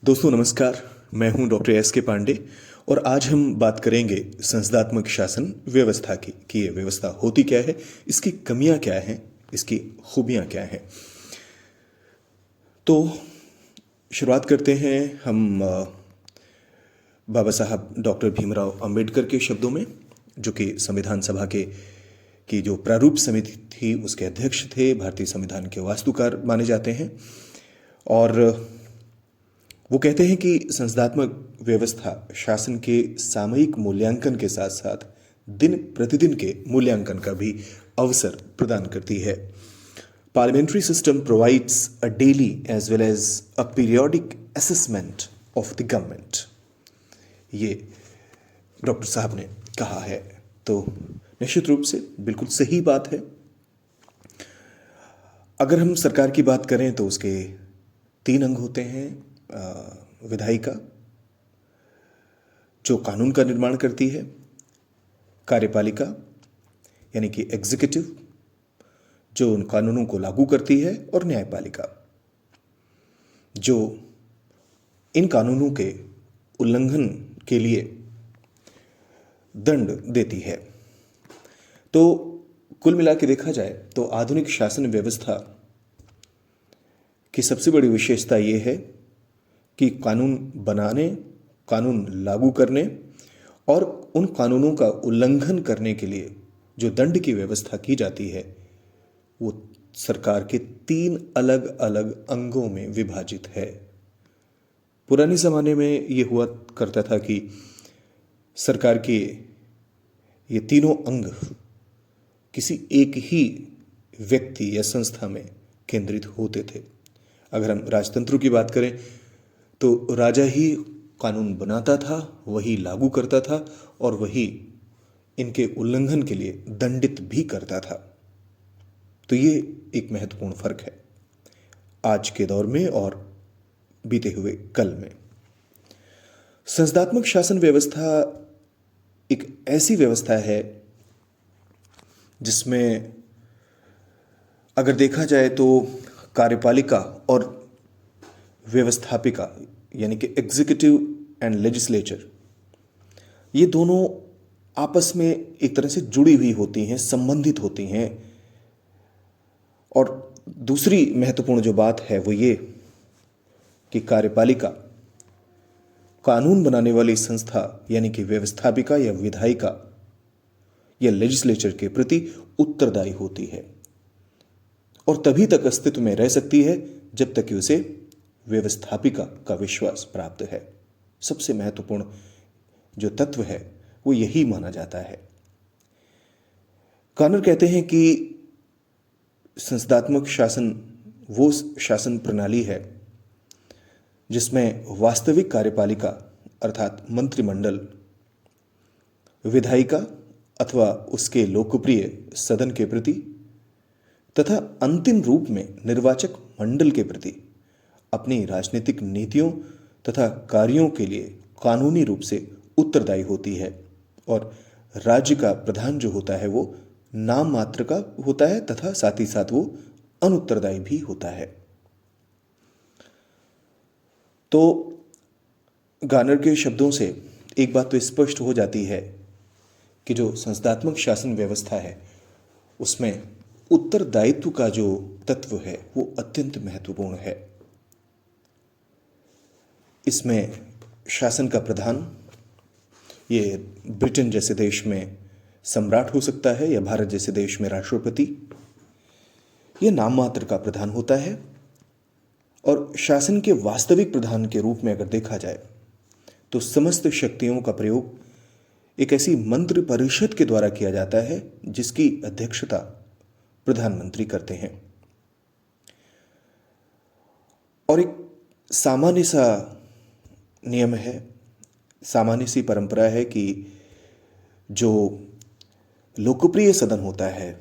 दोस्तों नमस्कार। मैं हूं डॉक्टर एस के पांडे और आज हम बात करेंगे संसदात्मक शासन व्यवस्था की कि ये व्यवस्था होती क्या है, इसकी कमियां क्या हैं, इसकी खूबियां क्या हैं। तो शुरुआत करते हैं हम बाबा साहब डॉक्टर भीमराव अंबेडकर के शब्दों में, जो कि संविधान सभा के की जो प्रारूप समिति थी उसके अध्यक्ष थे, भारतीय संविधान के वास्तुकार माने जाते हैं। और वो कहते हैं कि संसदात्मक व्यवस्था शासन के सामयिक मूल्यांकन के साथ साथ दिन प्रतिदिन के मूल्यांकन का भी अवसर प्रदान करती है। Parliamentary system provides a daily as well as a periodic assessment of the government. ये डॉक्टर साहब ने कहा है। तो निश्चित रूप से बिल्कुल सही बात है। अगर हम सरकार की बात करें तो उसके 3 अंग होते हैं। विधायिका जो कानून का निर्माण करती है, कार्यपालिका यानी कि एग्जीक्यूटिव जो उन कानूनों को लागू करती है, और न्यायपालिका जो इन कानूनों के उल्लंघन के लिए दंड देती है। तो कुल मिला के देखा जाए तो आधुनिक शासन व्यवस्था की सबसे बड़ी विशेषता यह है कि कानून बनाने, कानून लागू करने और उन कानूनों का उल्लंघन करने के लिए जो दंड की व्यवस्था की जाती है वो सरकार के 3 अलग अलग अंगों में विभाजित है। पुराने ज़माने में ये हुआ करता था कि सरकार के ये तीनों अंग किसी एक ही व्यक्ति या संस्था में केंद्रित होते थे। अगर हम राजतंत्र की बात करें तो राजा ही कानून बनाता था, वही लागू करता था और वही इनके उल्लंघन के लिए दंडित भी करता था। तो ये एक महत्वपूर्ण फर्क है आज के दौर में और बीते हुए कल में। संसदात्मक शासन व्यवस्था एक ऐसी व्यवस्था है जिसमें अगर देखा जाए तो कार्यपालिका और व्यवस्थापिका यानी कि एग्जीक्यूटिव एंड लेजिस्लेचर, ये दोनों आपस में एक तरह से जुड़ी हुई होती हैं, संबंधित होती हैं। और दूसरी महत्वपूर्ण जो बात है वो ये कि कार्यपालिका कानून बनाने वाली संस्था यानी कि व्यवस्थापिका या विधायिका या लेजिस्लेचर के प्रति उत्तरदायी होती है और तभी तक अस्तित्व में रह सकती है जब तक कि उसे व्यवस्थापिका का विश्वास प्राप्त है। सबसे महत्वपूर्ण जो तत्व है वो यही माना जाता है। कानर कहते हैं कि संसदात्मक शासन वो शासन प्रणाली है जिसमें वास्तविक कार्यपालिका अर्थात मंत्रिमंडल, विधायिका अथवा उसके लोकप्रिय सदन के प्रति तथा अंतिम रूप में निर्वाचक मंडल के प्रति अपनी राजनीतिक नीतियों तथा कार्यों के लिए कानूनी रूप से उत्तरदायी होती है। और राज्य का प्रधान जो होता है वो नाम मात्र का होता है तथा साथ ही साथ वो अनुत्तरदायी भी होता है। तो गार्नर के शब्दों से एक बात तो स्पष्ट हो जाती है कि जो संसदात्मक शासन व्यवस्था है उसमें उत्तरदायित्व का जो तत्व है वो अत्यंत महत्वपूर्ण है। इसमें शासन का प्रधान, ये ब्रिटेन जैसे देश में सम्राट हो सकता है या भारत जैसे देश में राष्ट्रपति, ये नाम मात्र का प्रधान होता है। और शासन के वास्तविक प्रधान के रूप में अगर देखा जाए तो समस्त शक्तियों का प्रयोग एक ऐसी मंत्रि परिषद के द्वारा किया जाता है जिसकी अध्यक्षता प्रधानमंत्री करते हैं। और एक सामान्य सा नियम है, सामान्य सी परंपरा है कि जो लोकप्रिय सदन होता है,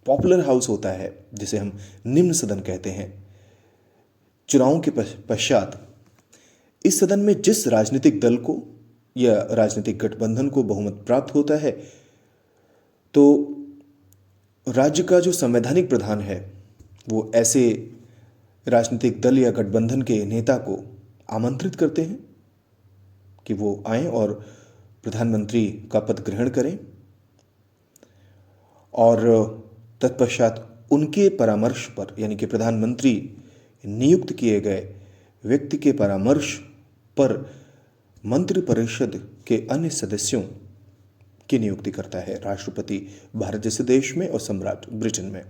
पॉपुलर हाउस होता है, जिसे हम निम्न सदन कहते हैं, चुनावों के पश्चात इस सदन में जिस राजनीतिक दल को या राजनीतिक गठबंधन को बहुमत प्राप्त होता है तो राज्य का जो संवैधानिक प्रधान है वो ऐसे राजनीतिक दल या गठबंधन के नेता को आमंत्रित करते हैं कि वो आएं और प्रधानमंत्री का पद ग्रहण करें, और तत्पश्चात उनके परामर्श पर, यानी कि प्रधानमंत्री नियुक्त किए गए व्यक्ति के परामर्श पर मंत्रिपरिषद के अन्य सदस्यों की नियुक्ति करता है राष्ट्रपति भारत जैसे देश में और सम्राट ब्रिटेन में।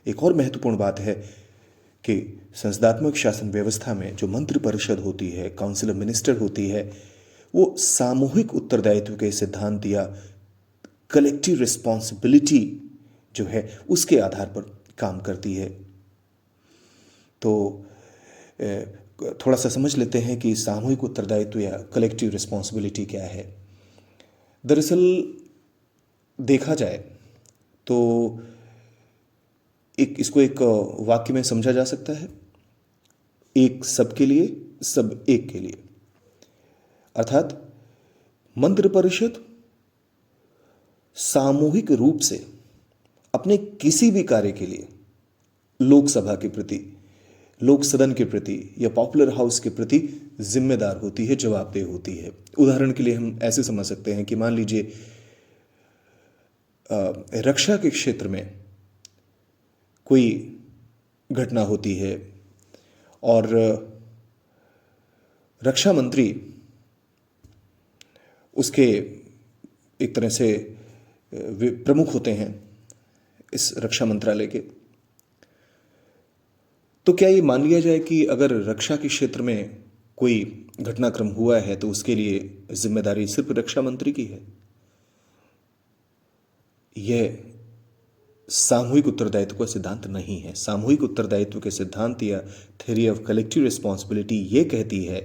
एक और महत्वपूर्ण बात है कि संसदात्मक शासन व्यवस्था में जो मंत्रिपरिषद होती है, काउंसिल ऑफ मिनिस्टर होती है, वो सामूहिक उत्तरदायित्व के सिद्धांत या कलेक्टिव रिस्पॉन्सिबिलिटी जो है उसके आधार पर काम करती है। तो थोड़ा सा समझ लेते हैं कि सामूहिक उत्तरदायित्व या कलेक्टिव रिस्पॉन्सिबिलिटी क्या है। दरअसल देखा जाए तो इसको एक वाक्य में समझा जा सकता है, एक सबके लिए, सब एक के लिए। अर्थात मंत्रिपरिषद सामूहिक रूप से अपने किसी भी कार्य के लिए लोकसभा के प्रति, लोक सदन के प्रति या पॉपुलर हाउस के प्रति जिम्मेदार होती है, जवाबदेह होती है। उदाहरण के लिए हम ऐसे समझ सकते हैं कि मान लीजिए रक्षा के क्षेत्र में कोई घटना होती है और रक्षा मंत्री उसके एक तरह से प्रमुख होते हैं इस रक्षा मंत्रालय के। तो क्या ये मान लिया जाए कि अगर रक्षा के क्षेत्र में कोई घटनाक्रम हुआ है तो उसके लिए जिम्मेदारी सिर्फ रक्षा मंत्री की है? यह सामूहिक उत्तरदायित्व का सिद्धांत नहीं है। सामूहिक उत्तरदायित्व के सिद्धांत या थ्योरी ऑफ कलेक्टिव रिस्पॉन्सिबिलिटी ये कहती है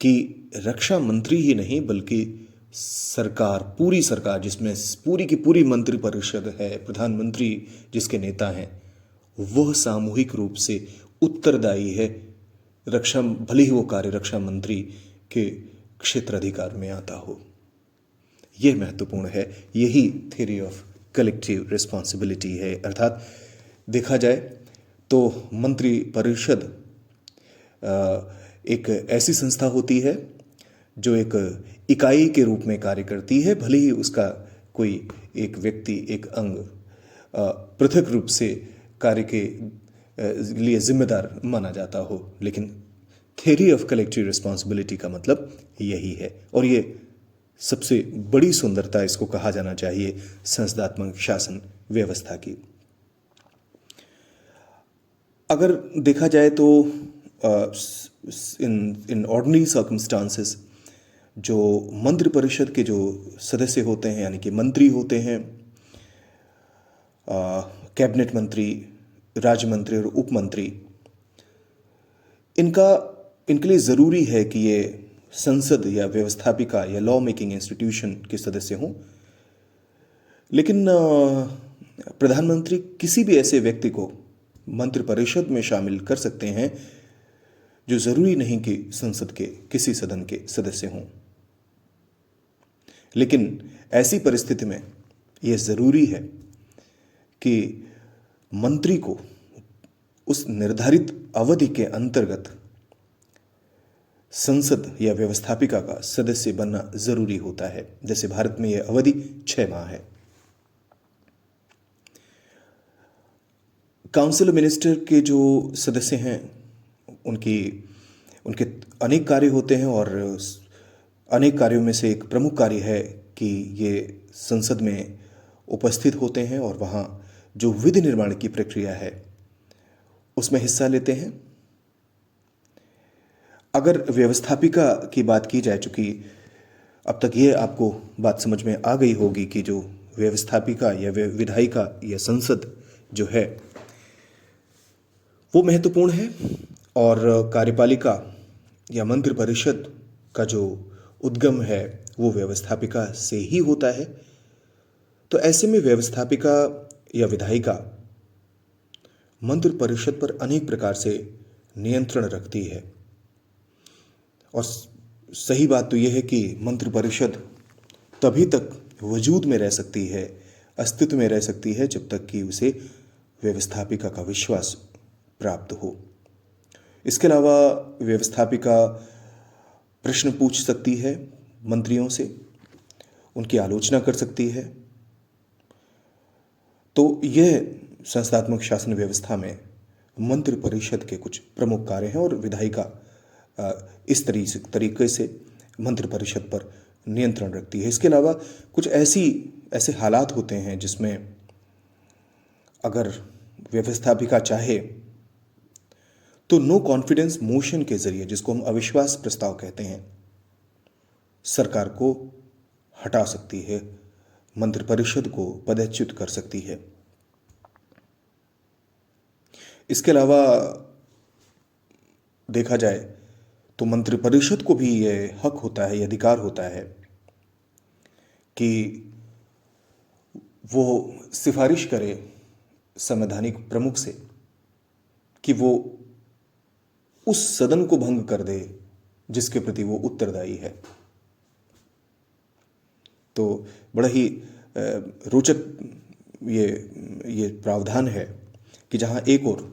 कि रक्षा मंत्री ही नहीं बल्कि सरकार, पूरी सरकार जिसमें पूरी की पूरी मंत्रिपरिषद है, प्रधानमंत्री जिसके नेता हैं, वह सामूहिक रूप से उत्तरदायी है रक्षा, भले ही वो कार्य रक्षा मंत्री के क्षेत्राधिकार में आता हो। यह महत्वपूर्ण है, यही थ्योरी ऑफ कलेक्टिव रिस्पॉन्सिबिलिटी है। अर्थात देखा जाए तो मंत्रिपरिषद एक ऐसी संस्था होती है जो एक इकाई के रूप में कार्य करती है, भले ही उसका कोई एक व्यक्ति, एक अंग पृथक रूप से कार्य के लिए जिम्मेदार माना जाता हो, लेकिन थ्योरी ऑफ कलेक्टिव रिस्पॉन्सिबिलिटी का मतलब यही है। और ये सबसे बड़ी सुंदरता इसको कहा जाना चाहिए संसदात्मक शासन व्यवस्था की। अगर देखा जाए तो इन ऑर्डिनरी सर्कमस्टांसेस जो मंत्रिपरिषद के जो सदस्य होते हैं, यानी कि मंत्री होते हैं, कैबिनेट मंत्री, राज्य मंत्री और उप मंत्री, इनके लिए ज़रूरी है कि ये संसद या व्यवस्थापिका या लॉ मेकिंग इंस्टीट्यूशन के सदस्य हों। लेकिन प्रधानमंत्री किसी भी ऐसे व्यक्ति को मंत्रिपरिषद में शामिल कर सकते हैं जो ज़रूरी नहीं कि संसद के किसी सदन के सदस्य हों। लेकिन ऐसी परिस्थिति में यह ज़रूरी है कि मंत्री को उस निर्धारित अवधि के अंतर्गत संसद या व्यवस्थापिका का सदस्य बनना जरूरी होता है। जैसे भारत में यह अवधि 6 माह है। काउंसिल ऑफ मिनिस्टर के जो सदस्य हैं उनके अनेक कार्य होते हैं और अनेक कार्यों में से एक प्रमुख कार्य है कि ये संसद में उपस्थित होते हैं और वहाँ जो विधि निर्माण की प्रक्रिया है उसमें हिस्सा लेते हैं। अगर व्यवस्थापिका की बात की जाए, चूँकि अब तक ये आपको बात समझ में आ गई होगी कि जो व्यवस्थापिका या विधायिका या संसद जो है वो महत्वपूर्ण है और कार्यपालिका या मंत्रिपरिषद का जो उद्गम है वो व्यवस्थापिका से ही होता है। तो ऐसे में व्यवस्थापिका या विधायिका मंत्रिपरिषद पर अनेक प्रकार से नियंत्रण रखती है। और सही बात तो यह है कि मंत्रिपरिषद तभी तक वजूद में रह सकती है, अस्तित्व में रह सकती है, जब तक कि उसे व्यवस्थापिका का विश्वास प्राप्त हो। इसके अलावा व्यवस्थापिका प्रश्न पूछ सकती है मंत्रियों से, उनकी आलोचना कर सकती है। तो यह संस्थात्मक शासन व्यवस्था में मंत्रि परिषद के कुछ प्रमुख कार्य हैं और विधायिका इस तरीके से मंत्रि परिषद पर नियंत्रण रखती है। इसके अलावा कुछ ऐसे हालात होते हैं जिसमें अगर व्यवस्थापिका चाहे तो नो कॉन्फिडेंस मोशन के जरिए, जिसको हम अविश्वास प्रस्ताव कहते हैं, सरकार को हटा सकती है, मंत्रिपरिषद को पदच्युत कर सकती है। इसके अलावा देखा जाए तो मंत्रिपरिषद को भी ये हक होता है, ये अधिकार होता है कि वो सिफारिश करे संवैधानिक प्रमुख से कि वो उस सदन को भंग कर दे जिसके प्रति वो उत्तरदायी है। तो बड़ा ही रोचक ये प्रावधान है कि जहां एक और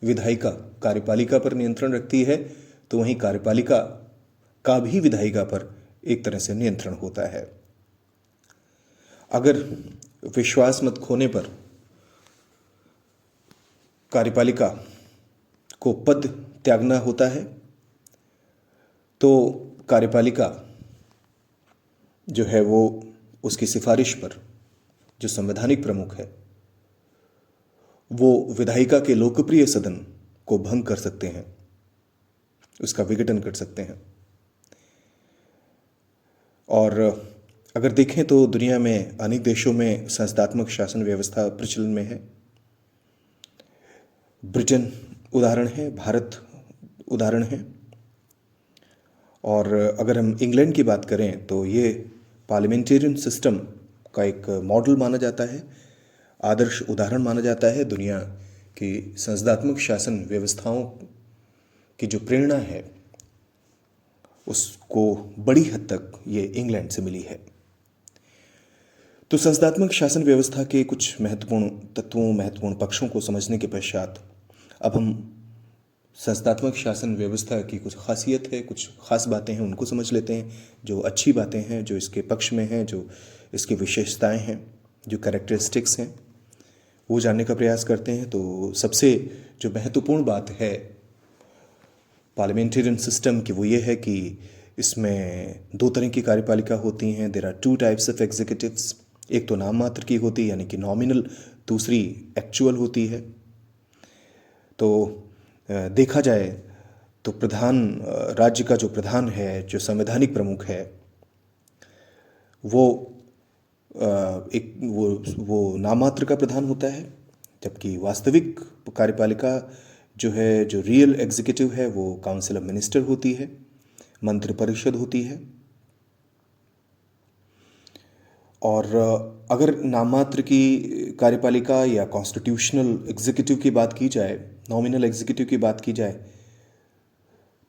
विधायिका कार्यपालिका पर नियंत्रण रखती है, तो वहीं कार्यपालिका का भी विधायिका पर एक तरह से नियंत्रण होता है। अगर विश्वास मत खोने पर कार्यपालिका को पद त्यागना होता है, तो कार्यपालिका जो है वो उसकी सिफारिश पर जो संवैधानिक प्रमुख है वो विधायिका के लोकप्रिय सदन को भंग कर सकते हैं, उसका विघटन कर सकते हैं। और अगर देखें तो दुनिया में अनेक देशों में संस्थात्मक शासन व्यवस्था प्रचलन में है। ब्रिटेन उदाहरण है, भारत उदाहरण है। और अगर हम इंग्लैंड की बात करें तो ये पार्लियामेंटेरियन सिस्टम का एक मॉडल माना जाता है, आदर्श उदाहरण माना जाता है। दुनिया की संस्थात्मक शासन व्यवस्थाओं की जो प्रेरणा है उसको बड़ी हद तक ये इंग्लैंड से मिली है। तो संस्थात्मक शासन व्यवस्था के कुछ महत्वपूर्ण तत्वों, महत्वपूर्ण पक्षों को समझने के पश्चात अब हम संस्थात्मक शासन व्यवस्था की कुछ खासियत है, कुछ खास बातें हैं, उनको समझ लेते हैं। जो अच्छी बातें हैं, जो इसके पक्ष में हैं, जो इसकी विशेषताएं हैं, जो कैरेक्टरिस्टिक्स हैं, वो जानने का प्रयास करते हैं। तो सबसे जो महत्वपूर्ण बात है पार्लियामेंटेरियन सिस्टम की वो ये है कि इसमें दो तरह की कार्यपालिका होती हैं। There are two types of executives. एक तो नाम मात्र की होती है यानी कि नॉमिनल, दूसरी एक्चुअल होती है। तो देखा जाए तो राज्य का जो प्रधान है, जो संवैधानिक प्रमुख है, वो नाम मात्र का प्रधान होता है, जबकि वास्तविक कार्यपालिका जो है, जो रियल एग्जीक्यूटिव है, वो काउंसिल ऑफ मिनिस्टर होती है, मंत्रिपरिषद होती है। और अगर नाम मात्र की कार्यपालिका या कॉन्स्टिट्यूशनल एग्जीक्यूटिव की बात की जाए, नॉमिनल एग्जीक्यूटिव की बात की जाए,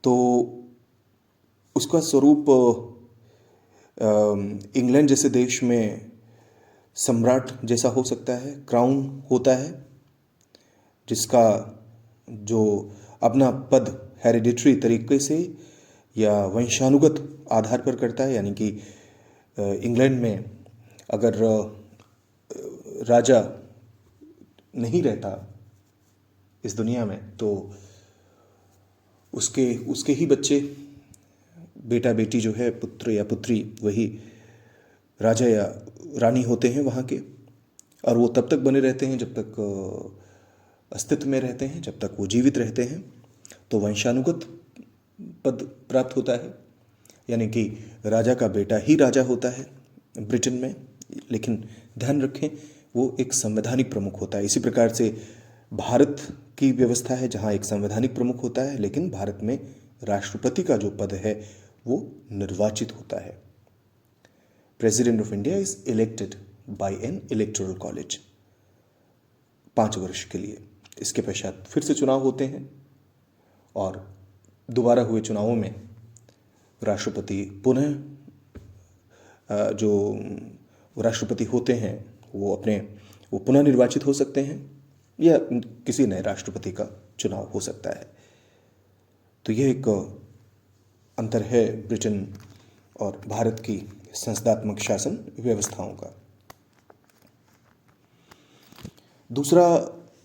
तो उसका स्वरूप इंग्लैंड जैसे देश में सम्राट जैसा हो सकता है, क्राउन होता है, जिसका जो अपना पद हेरिडिटरी तरीके से या वंशानुगत आधार पर करता है। यानी कि इंग्लैंड में अगर राजा नहीं रहता इस दुनिया में, तो उसके ही बच्चे, बेटा बेटी जो है, पुत्र या पुत्री, वही राजा या रानी होते हैं वहाँ के। और वो तब तक बने रहते हैं जब तक अस्तित्व में रहते हैं, जब तक वो जीवित रहते हैं। तो वंशानुगत पद प्राप्त होता है, यानी कि राजा का बेटा ही राजा होता है ब्रिटेन में। लेकिन ध्यान रखें, वो एक संवैधानिक प्रमुख होता है। इसी प्रकार से भारत की व्यवस्था है जहाँ एक संवैधानिक प्रमुख होता है, लेकिन भारत में राष्ट्रपति का जो पद है वो निर्वाचित होता है। President of India is elected by N electoral college 5 वर्ष के लिए। इसके पश्चात फिर से चुनाव होते हैं और दोबारा हुए चुनावों में राष्ट्रपति जो राष्ट्रपति होते हैं वो पुनः निर्वाचित हो सकते हैं या किसी नए राष्ट्रपति का चुनाव हो सकता है। तो यह एक अंतर है ब्रिटेन और भारत की संसदात्मक शासन व्यवस्थाओं का। दूसरा,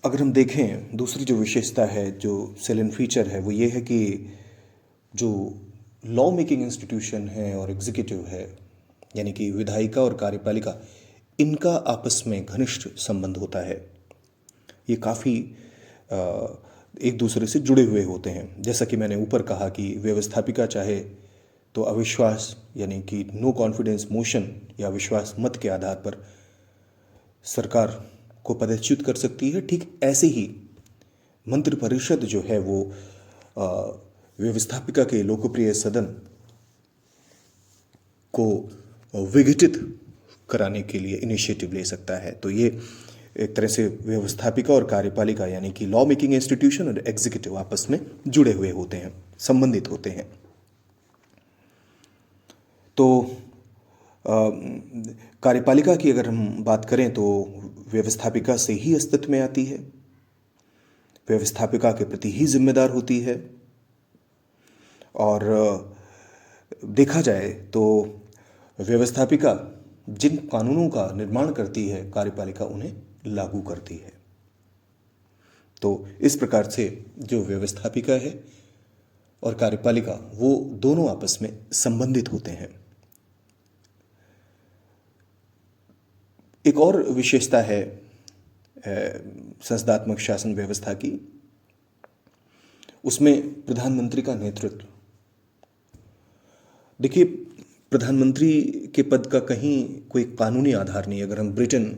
अगर हम देखें, दूसरी जो विशेषता है, जो सेलेंट फीचर है, वो ये है कि जो लॉ मेकिंग इंस्टीट्यूशन है और एग्जीक्यूटिव है, यानी कि विधायिका और कार्यपालिका, इनका आपस में घनिष्ठ संबंध होता है। ये काफ़ी एक दूसरे से जुड़े हुए होते हैं। जैसा कि मैंने ऊपर कहा कि व्यवस्थापिका चाहे तो अविश्वास यानी कि नो कॉन्फिडेंस मोशन या विश्वास मत के आधार पर सरकार को पदच्युत कर सकती है, ठीक ऐसे ही मंत्रिपरिषद जो है वो व्यवस्थापिका के लोकप्रिय सदन को विघटित कराने के लिए इनिशिएटिव ले सकता है। तो ये एक तरह से व्यवस्थापिका और कार्यपालिका यानी कि लॉ मेकिंग इंस्टीट्यूशन और एग्जीक्यूटिव आपस में जुड़े हुए होते हैं, संबंधित होते हैं। तो कार्यपालिका की अगर हम बात करें तो व्यवस्थापिका से ही अस्तित्व में आती है, व्यवस्थापिका के प्रति ही जिम्मेदार होती है, और देखा जाए तो व्यवस्थापिका जिन कानूनों का निर्माण करती है, कार्यपालिका उन्हें लागू करती है। तो इस प्रकार से जो व्यवस्थापिका है और कार्यपालिका वो दोनों आपस में संबंधित होते हैं। एक और विशेषता है संसदात्मक शासन व्यवस्था की, उसमें प्रधानमंत्री का नेतृत्व। देखिए, प्रधानमंत्री के पद का कहीं कोई कानूनी आधार नहीं। अगर हम ब्रिटेन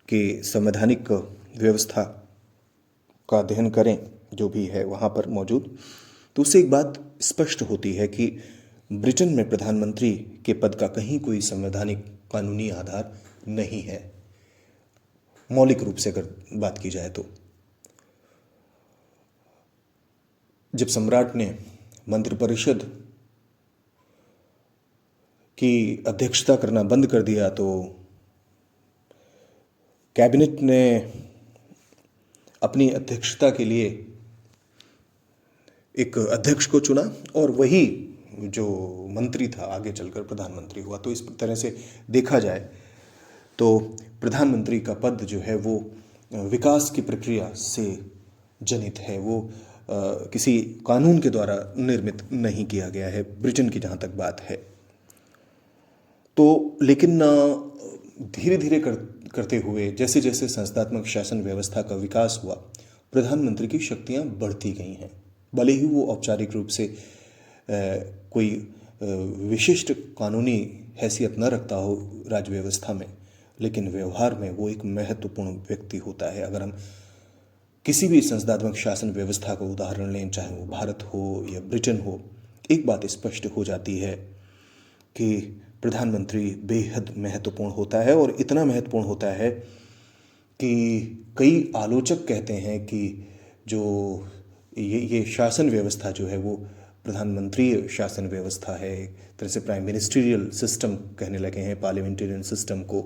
के संवैधानिक व्यवस्था का अध्ययन करें, जो भी है वहाँ पर मौजूद, तो उससे एक बात स्पष्ट होती है कि ब्रिटेन में प्रधानमंत्री के पद का कहीं कोई संवैधानिक कानूनी आधार नहीं है, मौलिक रूप से अगर बात की जाए तो। जब सम्राट ने मंत्रिपरिषद की अध्यक्षता करना बंद कर दिया तो कैबिनेट ने अपनी अध्यक्षता के लिए एक अध्यक्ष को चुना और वही जो मंत्री था आगे चलकर प्रधानमंत्री हुआ। तो इस तरह से देखा जाए तो प्रधानमंत्री का पद जो है वो विकास की प्रक्रिया से जनित है, वो किसी कानून के द्वारा निर्मित नहीं किया गया है, ब्रिटेन की जहाँ तक बात है। तो लेकिन धीरे धीरे करते हुए जैसे जैसे संसदात्मक शासन व्यवस्था का विकास हुआ, प्रधानमंत्री की शक्तियाँ बढ़ती गई हैं। भले ही वो औपचारिक रूप से कोई विशिष्ट कानूनी हैसियत न रखता हो राज्य व्यवस्था में, लेकिन व्यवहार में वो एक महत्वपूर्ण व्यक्ति होता है। अगर हम किसी भी संसदात्मक शासन व्यवस्था का उदाहरण लें, चाहे वो भारत हो या ब्रिटेन हो, एक बात स्पष्ट हो जाती है कि प्रधानमंत्री बेहद महत्वपूर्ण होता है। और इतना महत्वपूर्ण होता है कि कई आलोचक कहते हैं कि जो ये शासन व्यवस्था जो है वो प्रधानमंत्री शासन व्यवस्था है, एक तरह से प्राइम मिनिस्ट्रियल सिस्टम कहने लगे हैं पार्लियामेंटेरियन सिस्टम को।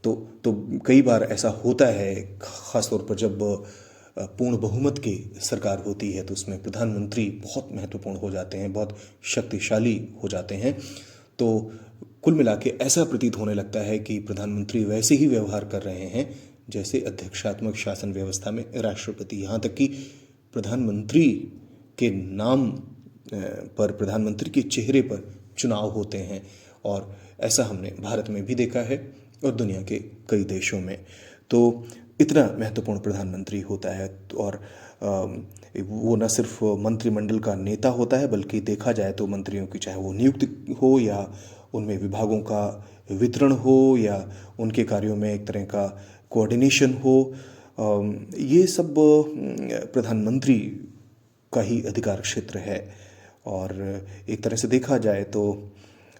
तो कई बार ऐसा होता है, ख़ासतौर पर जब पूर्ण बहुमत की सरकार होती है तो उसमें प्रधानमंत्री बहुत महत्वपूर्ण हो जाते हैं, बहुत शक्तिशाली हो जाते हैं। तो कुल मिला के ऐसा प्रतीत होने लगता है कि प्रधानमंत्री वैसे ही व्यवहार कर रहे हैं जैसे अध्यक्षात्मक शासन व्यवस्था में राष्ट्रपति। यहाँ तक कि प्रधानमंत्री के नाम पर, प्रधानमंत्री के चेहरे पर चुनाव होते हैं, और ऐसा हमने भारत में भी देखा है और दुनिया के कई देशों में। तो इतना महत्वपूर्ण प्रधानमंत्री होता है। और वो न सिर्फ मंत्रिमंडल का नेता होता है, बल्कि देखा जाए तो मंत्रियों की चाहे वो नियुक्ति हो या उनमें विभागों का वितरण हो या उनके कार्यों में एक तरह का कोऑर्डिनेशन हो, ये सब प्रधानमंत्री का ही अधिकार क्षेत्र है। और एक तरह से देखा जाए तो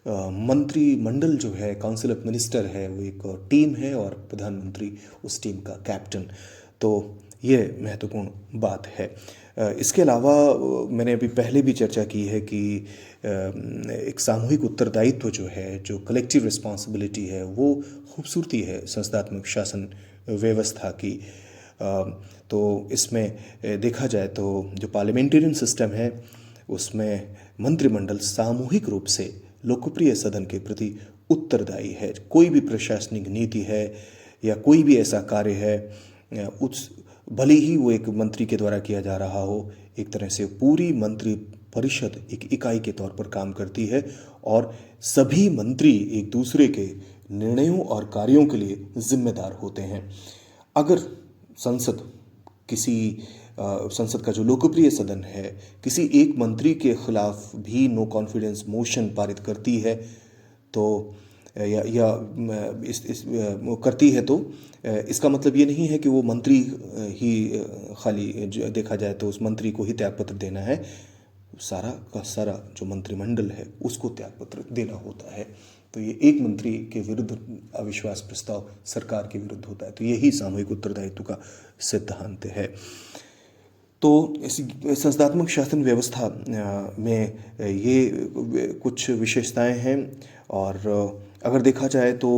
मंत्रिमंडल जो है, काउंसिल ऑफ मिनिस्टर है, वो एक टीम है और प्रधानमंत्री उस टीम का कैप्टन। तो ये महत्वपूर्ण बात है। इसके अलावा मैंने अभी पहले भी चर्चा की है कि एक सामूहिक उत्तरदायित्व जो है, जो कलेक्टिव रिस्पॉन्सिबिलिटी है, वो खूबसूरती है संसदात्मक शासन व्यवस्था की। तो इसमें देखा जाए तो जो पार्लियामेंटेरियन सिस्टम है उसमें मंत्रिमंडल सामूहिक रूप से लोकप्रिय सदन के प्रति उत्तरदायी है। कोई भी प्रशासनिक नीति है या कोई भी ऐसा कार्य है उस भले ही वो एक मंत्री के द्वारा किया जा रहा हो, एक तरह से पूरी मंत्री परिषद एक इकाई के तौर पर काम करती है और सभी मंत्री एक दूसरे के निर्णयों और कार्यों के लिए जिम्मेदार होते हैं। अगर संसद किसी संसद का जो लोकप्रिय सदन है किसी एक मंत्री के खिलाफ भी नो कॉन्फिडेंस मोशन पारित करती है तो या इस करती है तो इसका मतलब ये नहीं है कि वो मंत्री ही खाली देखा जाए तो उस मंत्री को ही त्यागपत्र देना है। सारा का सारा जो मंत्रिमंडल है उसको त्यागपत्र देना होता है। तो ये एक मंत्री के विरुद्ध अविश्वास प्रस्ताव सरकार के विरुद्ध होता है। तो यही सामूहिक उत्तरदायित्व का सिद्धांत है। तो इस संस्थात्मक शासन व्यवस्था में ये कुछ विशेषताएं हैं और अगर देखा जाए तो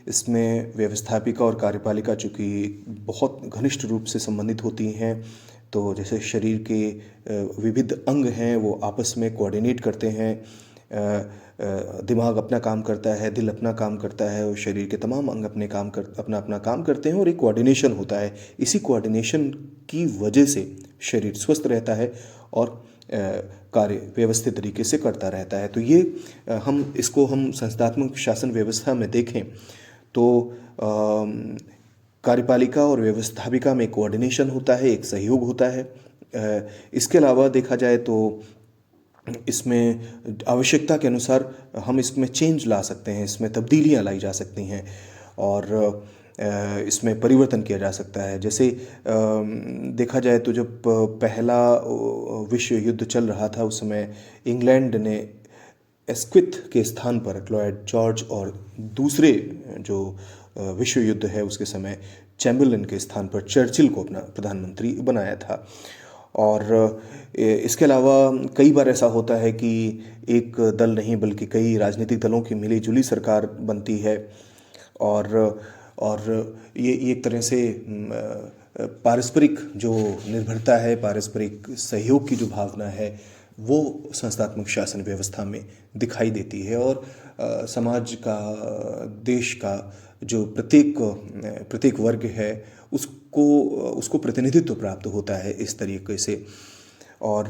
इसमें व्यवस्थापिका और कार्यपालिका चूँकि बहुत घनिष्ठ रूप से संबंधित होती हैं, तो जैसे शरीर के विविध अंग हैं वो आपस में कोऑर्डिनेट करते हैं। दिमाग अपना काम करता है, दिल अपना काम करता है और शरीर के तमाम अंग अपना अपना काम करते हैं और एक कोऑर्डिनेशन होता है। इसी कोऑर्डिनेशन की वजह से शरीर स्वस्थ रहता है और कार्य व्यवस्थित तरीके से करता रहता है। तो ये हम संस्थात्मक शासन व्यवस्था में देखें तो कार्यपालिका और व्यवस्थापिका में कोऑर्डिनेशन होता है, एक सहयोग होता है। इसके अलावा देखा जाए तो इसमें आवश्यकता के अनुसार हम इसमें चेंज ला सकते हैं, इसमें तब्दीलियां लाई जा सकती हैं और इसमें परिवर्तन किया जा सकता है। जैसे देखा जाए तो जब पहला विश्व युद्ध चल रहा था उस समय इंग्लैंड ने एस्क्विथ के स्थान पर लॉर्ड जॉर्ज और दूसरे जो विश्व युद्ध है उसके समय चैम्बरलेन के स्थान पर चर्चिल को अपना प्रधानमंत्री बनाया था। और इसके अलावा कई बार ऐसा होता है कि एक दल नहीं बल्कि कई राजनीतिक दलों की मिलीजुली सरकार बनती है और ये एक तरह से पारस्परिक जो निर्भरता है, पारस्परिक सहयोग की जो भावना है वो संस्थात्मक शासन व्यवस्था में दिखाई देती है और समाज का, देश का जो प्रत्येक वर्ग है उसको प्रतिनिधित्व प्राप्त होता है इस तरीके से। और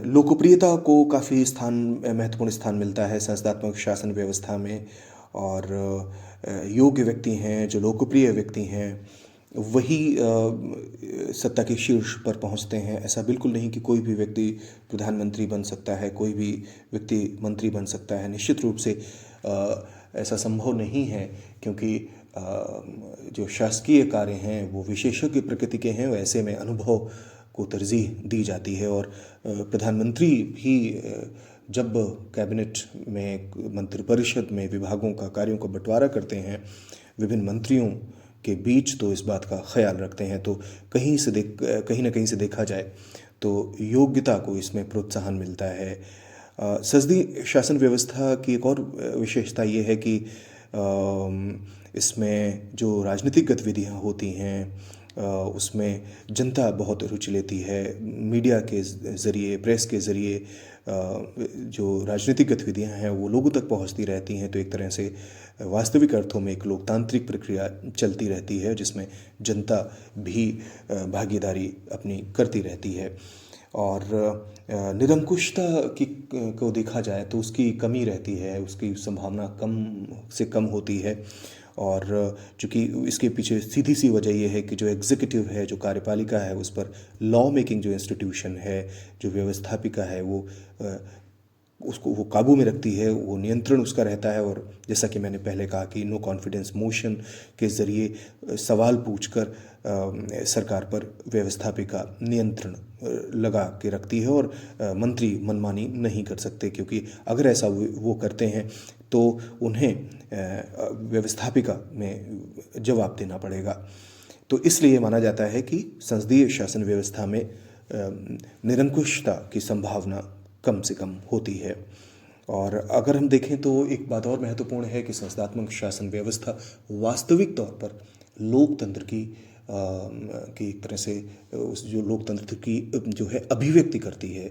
लोकप्रियता को काफ़ी महत्वपूर्ण स्थान मिलता है संस्थात्मक शासन व्यवस्था में और योग्य व्यक्ति हैं, जो लोकप्रिय व्यक्ति हैं वही सत्ता के शीर्ष पर पहुंचते हैं। ऐसा बिल्कुल नहीं कि कोई भी व्यक्ति प्रधानमंत्री बन सकता है, कोई भी व्यक्ति मंत्री बन सकता है। निश्चित रूप से ऐसा संभव नहीं है क्योंकि जो शासकीय कार्य हैं वो विशेषज्ञ प्रकृति के हैं, ऐसे में अनुभव को तरजीह दी जाती है और प्रधानमंत्री भी जब कैबिनेट में, मंत्रिपरिषद में विभागों का कार्यों का बंटवारा करते हैं विभिन्न मंत्रियों के बीच तो इस बात का ख्याल रखते हैं। तो कहीं ना कहीं से देखा जाए तो योग्यता को इसमें प्रोत्साहन मिलता है। संसदीय शासन व्यवस्था की एक और विशेषता ये है कि इसमें जो राजनीतिक गतिविधियाँ होती हैं उसमें जनता बहुत रुचि लेती है। मीडिया के ज़रिए, प्रेस के ज़रिए जो राजनीतिक गतिविधियां हैं वो लोगों तक पहुंचती रहती हैं। तो एक तरह से वास्तविक अर्थों में एक लोकतांत्रिक प्रक्रिया चलती रहती है जिसमें जनता भी भागीदारी अपनी करती रहती है। और निरंकुशता को देखा जाए तो उसकी कमी रहती है, उसकी संभावना कम से कम होती है। और चूँकि इसके पीछे सीधी सी वजह यह है कि जो एग्जीक्यूटिव है, जो कार्यपालिका है, उस पर लॉ मेकिंग जो इंस्टीट्यूशन है, जो व्यवस्थापिका है, वो काबू में रखती है, वो नियंत्रण उसका रहता है। और जैसा कि मैंने पहले कहा कि नो कॉन्फिडेंस मोशन के ज़रिए सवाल पूछकर सरकार पर व्यवस्थापिका नियंत्रण लगा के रखती है और मंत्री मनमानी नहीं कर सकते, क्योंकि अगर ऐसा वो करते हैं तो उन्हें व्यवस्थापिका में जवाब देना पड़ेगा। तो इसलिए माना जाता है कि संसदीय शासन व्यवस्था में निरंकुशता की संभावना कम से कम होती है। और अगर हम देखें तो एक बात और महत्वपूर्ण है कि संस्थात्मक शासन व्यवस्था वास्तविक तौर पर लोकतंत्र की की एक तरह से उस जो लोकतंत्र की जो है अभिव्यक्ति करती है।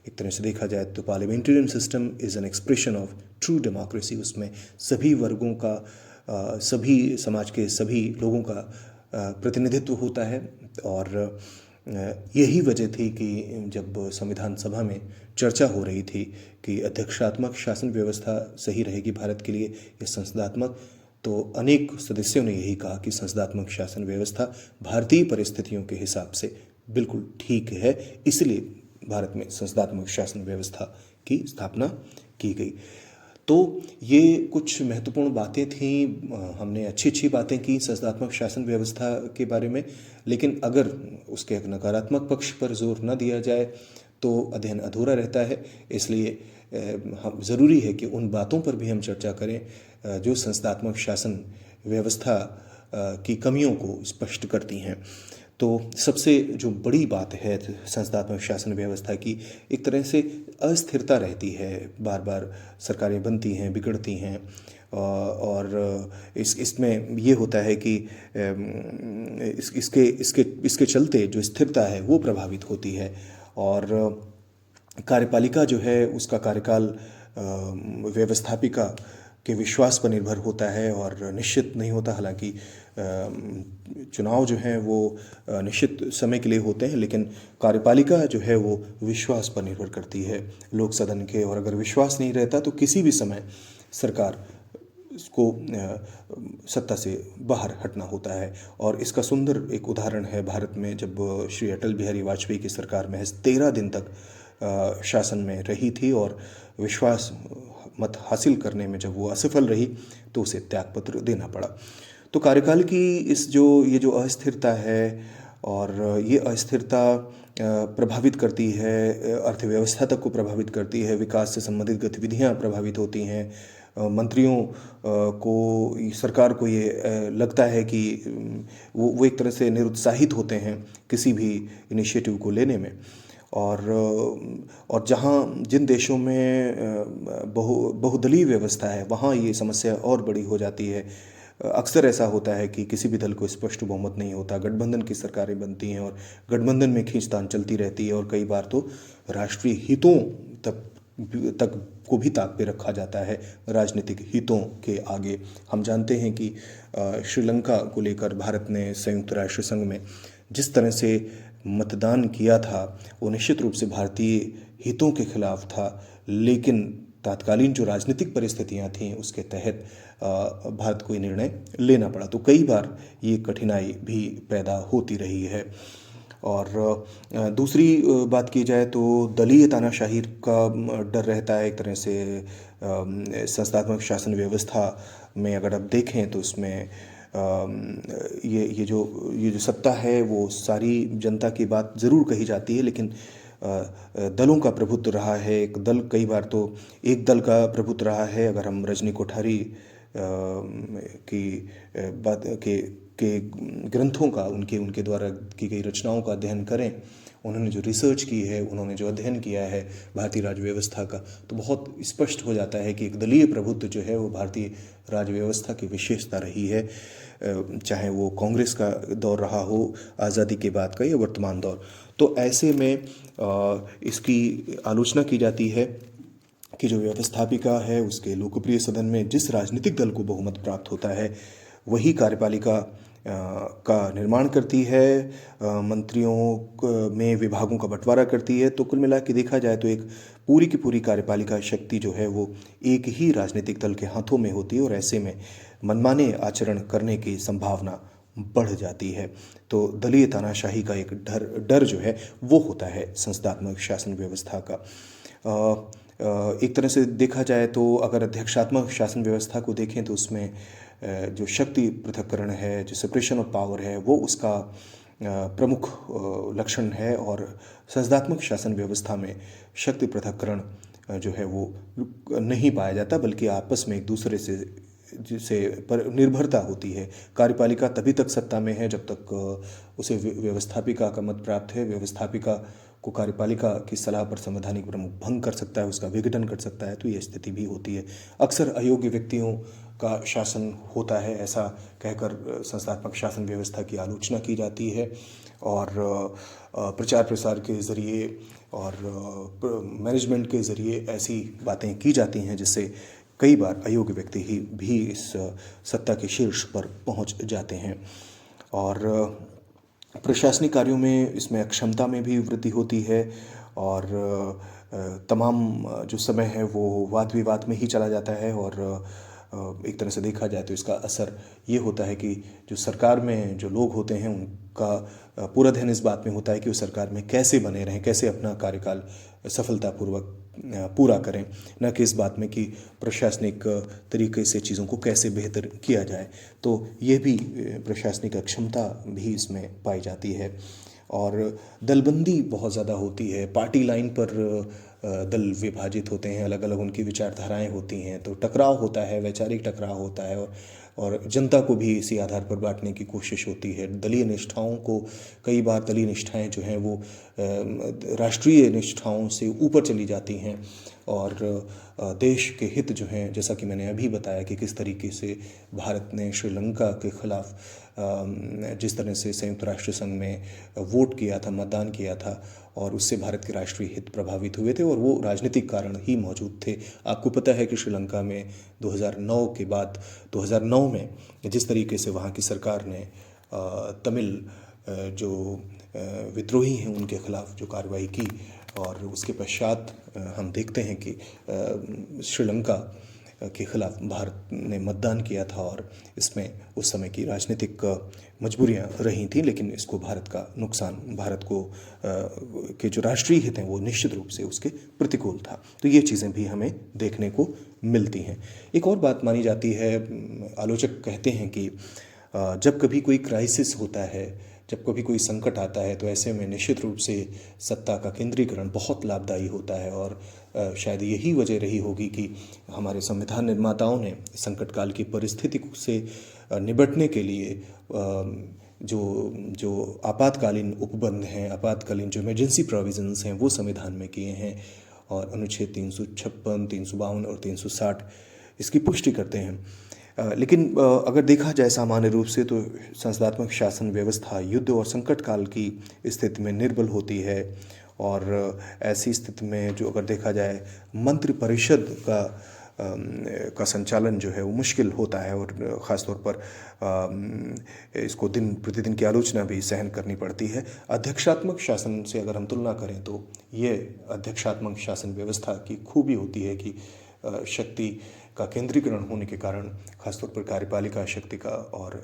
एक तरह से देखा जाए तो parliamentarian system is an expression of true democracy. उसमें सभी वर्गों का, सभी समाज के सभी लोगों का प्रतिनिधित्व होता है। और यही वजह थी कि जब संविधान सभा में चर्चा हो रही थी कि अध्यक्षात्मक शासन व्यवस्था सही रहेगी भारत के लिए या संसदात्मक, तो अनेक सदस्यों ने यही कहा कि संसदात्मक शासन व्यवस्था भारतीय परिस्थितियों के हिसाब से बिल्कुल ठीक है, इसलिए भारत में संसदात्मक शासन व्यवस्था की स्थापना की गई। तो ये कुछ महत्वपूर्ण बातें थीं। हमने अच्छी अच्छी बातें की संसदात्मक शासन व्यवस्था के बारे में, लेकिन अगर उसके एक नकारात्मक पक्ष पर जोर न दिया जाए तो अध्ययन अधूरा रहता है। इसलिए हम ज़रूरी है कि उन बातों पर भी हम चर्चा करें जो संसदात्मक शासन व्यवस्था की कमियों को स्पष्ट करती हैं। तो सबसे जो बड़ी बात है संसदात्मक शासन व्यवस्था की, एक तरह से अस्थिरता रहती है, बार बार सरकारें बनती हैं, बिगड़ती हैं, और इसमें ये होता है कि इसके चलते जो स्थिरता है वो प्रभावित होती है। और कार्यपालिका जो है उसका कार्यकाल व्यवस्थापिका के विश्वास पर निर्भर होता है और निश्चित नहीं होता। हालांकि चुनाव जो हैं वो निश्चित समय के लिए होते हैं, लेकिन कार्यपालिका जो है वो विश्वास पर निर्भर करती है लोक सदन के। और अगर विश्वास नहीं रहता तो किसी भी समय सरकार को सत्ता से बाहर हटना होता है। और इसका सुंदर एक उदाहरण है भारत में, जब श्री अटल बिहारी वाजपेयी की सरकार महज 13 दिन तक शासन में रही थी और विश्वास मत हासिल करने में जब वो असफल रही तो उसे त्यागपत्र देना पड़ा। तो कार्यकाल की ये जो अस्थिरता है, और ये अस्थिरता प्रभावित करती है, अर्थव्यवस्था तक को प्रभावित करती है, विकास से संबंधित गतिविधियां प्रभावित होती हैं। मंत्रियों को, सरकार को ये लगता है कि वो एक तरह से निरुत्साहित होते हैं किसी भी इनिशिएटिव को लेने में। और जिन देशों में बहुदलीय व्यवस्था है वहाँ ये समस्या और बड़ी हो जाती है। अक्सर ऐसा होता है कि किसी भी दल को स्पष्ट बहुमत नहीं होता, गठबंधन की सरकारें बनती हैं और गठबंधन में खींचतान चलती रहती है, और कई बार तो राष्ट्रीय हितों तक को भी ताक पे रखा जाता है, राजनीतिक हितों के आगे। हम जानते हैं कि श्रीलंका को लेकर भारत ने संयुक्त राष्ट्र संघ में जिस तरह से मतदान किया था वो निश्चित रूप से भारतीय हितों के खिलाफ था, लेकिन तात्कालीन जो राजनीतिक परिस्थितियां थीं उसके तहत भारत को ये निर्णय लेना पड़ा। तो कई बार ये कठिनाई भी पैदा होती रही है। और दूसरी बात की जाए तो दलीय तानाशाही का डर रहता है एक तरह से। संस्थात्मक शासन व्यवस्था में अगर आप देखें तो इसमें ये जो सत्ता है वो सारी जनता की बात ज़रूर कही जाती है, लेकिन दलों का प्रभुत्व रहा है। कई बार तो एक दल का प्रभुत्व रहा है। अगर हम रजनी कोठारी की बात के ग्रंथों का, उनके द्वारा की गई रचनाओं का अध्ययन करें, उन्होंने जो रिसर्च की है, उन्होंने जो अध्ययन किया है भारतीय राज्य व्यवस्था का, तो बहुत स्पष्ट हो जाता है कि एक दलीय प्रभुत्व जो है वो भारतीय राज्य व्यवस्था की विशेषता रही है, चाहे वो कांग्रेस का दौर रहा हो आज़ादी के बाद का या वर्तमान दौर। तो ऐसे में इसकी आलोचना की जाती है कि जो व्यवस्थापिका है उसके लोकप्रिय सदन में जिस राजनीतिक दल को बहुमत प्राप्त होता है वही कार्यपालिका का निर्माण करती है, मंत्रियों में विभागों का बंटवारा करती है। तो कुल मिला के देखा जाए तो एक पूरी की पूरी कार्यपालिका शक्ति जो है वो एक ही राजनीतिक दल के हाथों में होती है, और ऐसे में मनमाने आचरण करने की संभावना बढ़ जाती है। तो दलीय तानाशाही का एक डर जो है वो होता है संसदात्मक शासन व्यवस्था का। एक तरह से देखा जाए तो अगर अध्यक्षात्मक शासन व्यवस्था को देखें तो उसमें जो शक्ति पृथक्करण है, जो सेपरेशन ऑफ पावर है, वो उसका प्रमुख लक्षण है। और संसदात्मक शासन व्यवस्था में शक्ति पृथक्करण जो है वो नहीं पाया जाता, बल्कि आपस में एक दूसरे से पर निर्भरता होती है। कार्यपालिका तभी तक सत्ता में है जब तक उसे व्यवस्थापिका का मत प्राप्त है। व्यवस्थापिका को कार्यपालिका की सलाह पर संवैधानिक प्रमुख भंग कर सकता है, उसका विघटन कर सकता है, तो ये स्थिति भी होती है। अक्सर अयोग्य व्यक्तियों का शासन होता है, ऐसा कहकर संस्थात्मक शासन व्यवस्था की आलोचना की जाती है और प्रचार प्रसार के ज़रिए और मैनेजमेंट के ज़रिए ऐसी बातें की जाती हैं जिससे कई बार अयोग्य व्यक्ति ही भी इस सत्ता के शीर्ष पर पहुंच जाते हैं। और प्रशासनिक कार्यों में इसमें अक्षमता में भी वृद्धि होती है और तमाम जो समय है वो वाद विवाद में ही चला जाता है। और एक तरह से देखा जाए तो इसका असर ये होता है कि जो सरकार में जो लोग होते हैं उनका पूरा ध्यान इस बात में होता है कि वो सरकार में कैसे बने रहें, कैसे अपना कार्यकाल सफलतापूर्वक पूरा करें, न कि इस बात में कि प्रशासनिक तरीके से चीज़ों को कैसे बेहतर किया जाए। तो ये भी प्रशासनिक अक्षमता भी इसमें पाई जाती है। और दलबंदी बहुत ज़्यादा होती है, पार्टी लाइन पर दल विभाजित होते हैं, अलग अलग उनकी विचारधाराएं होती हैं, तो टकराव होता है, वैचारिक टकराव होता है और जनता को भी इसी आधार पर बांटने की कोशिश होती है। दलीय निष्ठाओं को कई बार दलीय निष्ठाएं जो हैं वो राष्ट्रीय निष्ठाओं से ऊपर चली जाती हैं और देश के हित जो हैं, जैसा कि मैंने अभी बताया कि किस तरीके से भारत ने श्रीलंका के खिलाफ जिस तरह से संयुक्त राष्ट्र संघ में वोट किया था, मतदान किया था और उससे भारत के राष्ट्रीय हित प्रभावित हुए थे और वो राजनीतिक कारण ही मौजूद थे। आपको पता है कि श्रीलंका में 2009 के बाद 2009 में जिस तरीके से वहाँ की सरकार ने तमिल जो विद्रोही हैं उनके खिलाफ जो कार्रवाई की और उसके पश्चात हम देखते हैं कि श्रीलंका के खिलाफ भारत ने मतदान किया था और इसमें उस समय की राजनीतिक मजबूरियां रही थी, लेकिन इसको भारत का नुकसान, भारत को के जो राष्ट्रीय हित हैं वो निश्चित रूप से उसके प्रतिकूल था। तो ये चीज़ें भी हमें देखने को मिलती हैं। एक और बात मानी जाती है, आलोचक कहते हैं कि जब कभी कोई क्राइसिस होता है, जब कभी कोई संकट आता है, तो ऐसे में निश्चित रूप से सत्ता का केंद्रीकरण बहुत लाभदायी होता है और शायद यही वजह रही होगी कि हमारे संविधान निर्माताओं ने संकट काल की परिस्थिति से निपटने के लिए जो आपातकालीन उपबंध हैं, आपातकालीन जो इमरजेंसी प्रोविजंस हैं वो संविधान में किए हैं और अनुच्छेद 356, 352 और 360 इसकी पुष्टि करते हैं। लेकिन अगर देखा जाए सामान्य रूप से तो संसदात्मक शासन व्यवस्था युद्ध और संकट काल की स्थिति में निर्बल होती है और ऐसी स्थिति में जो अगर देखा जाए मंत्रिपरिषद का संचालन जो है वो मुश्किल होता है और ख़ासतौर पर इसको दिन प्रतिदिन की आलोचना भी सहन करनी पड़ती है। अध्यक्षात्मक शासन से अगर हम तुलना करें तो ये अध्यक्षात्मक शासन व्यवस्था की खूबी होती है कि शक्ति का केंद्रीकरण होने के कारण, खासतौर पर कार्यपालिका शक्ति का और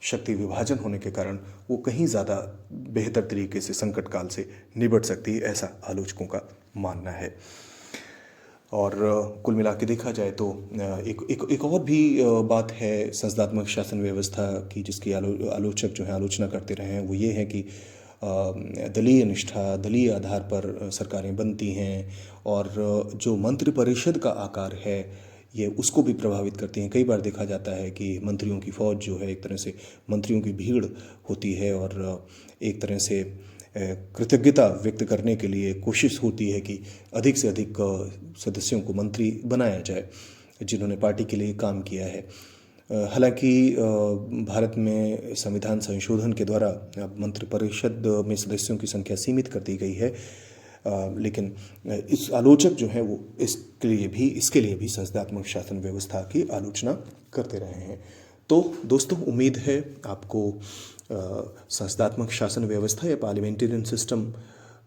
शक्ति विभाजन होने के कारण वो कहीं ज़्यादा बेहतर तरीके से संकट काल से निपट सकती है, ऐसा आलोचकों का मानना है। और कुल मिला के देखा जाए तो एक और भी बात है संसदात्मक शासन व्यवस्था की जिसकी आलोचक जो है आलोचना करते रहे हैं, वो ये है कि दलीय निष्ठा, दलीय आधार पर सरकारें बनती हैं और जो मंत्रिपरिषद का आकार है ये उसको भी प्रभावित करती हैं। कई बार देखा जाता है कि मंत्रियों की फ़ौज जो है एक तरह से मंत्रियों की भीड़ होती है और एक तरह से कृतज्ञता व्यक्त करने के लिए कोशिश होती है कि अधिक से अधिक सदस्यों को मंत्री बनाया जाए जिन्होंने पार्टी के लिए काम किया है। हालांकि भारत में संविधान संशोधन के द्वारा मंत्रिपरिषद में सदस्यों की संख्या सीमित कर दी गई है, लेकिन इस आलोचक जो हैं वो इसके लिए भी संसदात्मक शासन व्यवस्था की आलोचना करते रहे हैं। तो दोस्तों, उम्मीद है आपको संसदात्मक शासन व्यवस्था या पार्लियामेंटेरियन सिस्टम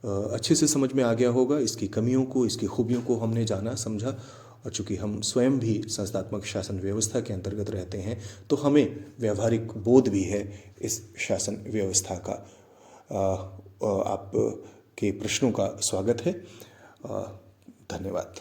अच्छे से समझ में आ गया होगा। इसकी कमियों को, इसकी खूबियों को हमने जाना समझा और चूँकि हम स्वयं भी संसदात्मक शासन व्यवस्था के अंतर्गत रहते हैं तो हमें व्यावहारिक बोध भी है इस शासन व्यवस्था का। आप के प्रश्नों का स्वागत है। धन्यवाद।